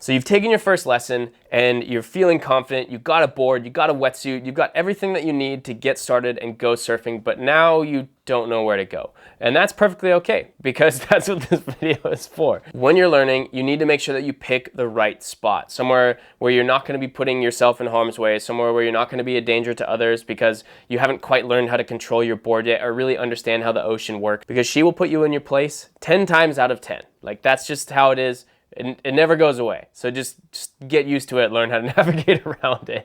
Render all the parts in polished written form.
So you've taken your first lesson and you're feeling confident, you've got a board, you've got a wetsuit, you've got everything that you need to get started and go surfing, but now you don't know where to go. And that's perfectly okay, because that's what this video is for. When you're learning, you need to make sure that you pick the right spot, somewhere where you're not going to be putting yourself in harm's way, somewhere where you're not going to be a danger to others because you haven't quite learned how to control your board yet or really understand how the ocean works, because she will put you in your place 10 times out of 10. Like, that's just how it is. It never goes away. So just get used to it, learn how to navigate around it.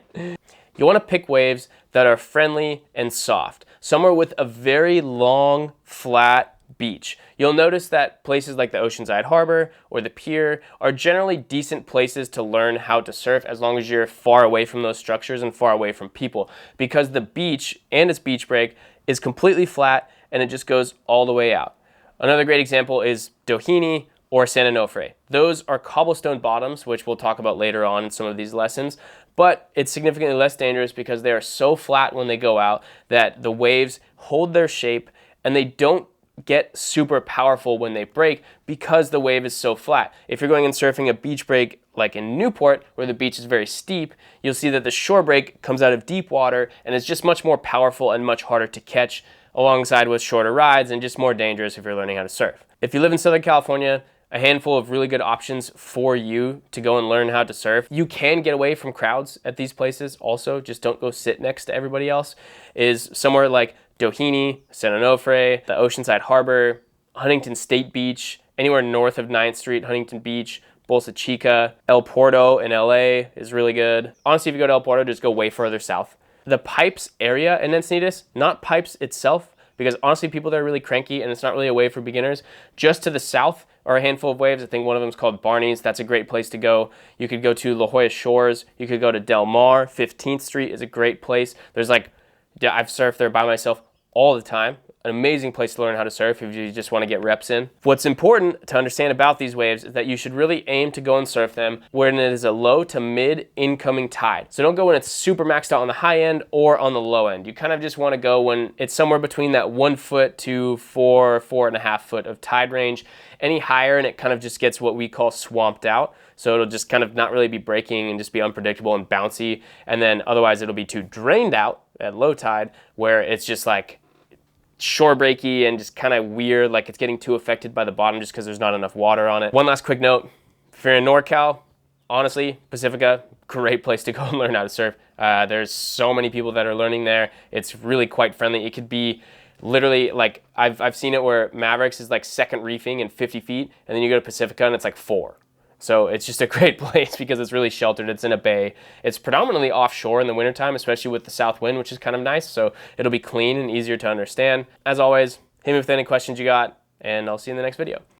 You want to pick waves that are friendly and soft, somewhere with a very long, flat beach. You'll notice that places like the Oceanside Harbor or the pier are generally decent places to learn how to surf, as long as you're far away from those structures and far away from people, because the beach and its beach break is completely flat and it just goes all the way out. Another great example is Doheny or San Onofre. Those are cobblestone bottoms, which we'll talk about later on in some of these lessons, but it's significantly less dangerous because they are so flat when they go out that the waves hold their shape and they don't get super powerful when they break because the wave is so flat. If you're going and surfing a beach break like in Newport, where the beach is very steep, you'll see that the shore break comes out of deep water and it's just much more powerful and much harder to catch, alongside with shorter rides and just more dangerous if you're learning how to surf. If you live in Southern California, a handful of really good options for you to go and learn how to surf. You can get away from crowds at these places also, just don't go sit next to everybody else, is somewhere like Doheny, San Onofre, the Oceanside Harbor, Huntington State Beach, anywhere north of 9th Street, Huntington Beach, Bolsa Chica, El Porto in LA is really good. Honestly, if you go to El Porto, just go way further south. The Pipes area in Encinitas, not Pipes itself, because honestly people there are really cranky and it's not really a wave for beginners. Just to the south are a handful of waves. I think one of them is called Barney's. That's a great place to go. You could go to La Jolla Shores. You could go to Del Mar. 15th Street is a great place. There's like, I've surfed there by myself all the time. An amazing place to learn how to surf if you just want to get reps in. What's important to understand about these waves is that you should really aim to go and surf them when it is a low to mid incoming tide. So don't go when it's super maxed out on the high end or on the low end. You kind of just want to go when it's somewhere between that 1 foot to 4.5 foot of tide range. Any higher and it kind of just gets what we call swamped out. So it'll just kind of not really be breaking and just be unpredictable and bouncy. And then otherwise it'll be too drained out at low tide, where it's just like shore breaky and just kind of weird, like it's getting too affected by the bottom just because there's not enough water on it. One last quick note, if you're in NorCal, honestly, Pacifica, great place to go and learn how to surf. There's so many people that are learning there. It's really quite friendly. It could be literally like, I've seen it where Mavericks is like second reefing in 50 feet, and then you go to Pacifica and it's like 4. So it's just a great place because it's really sheltered. It's in a bay. It's predominantly offshore in the wintertime, especially with the south wind, which is kind of nice. So it'll be clean and easier to understand. As always, hit me with any questions you got, and I'll see you in the next video.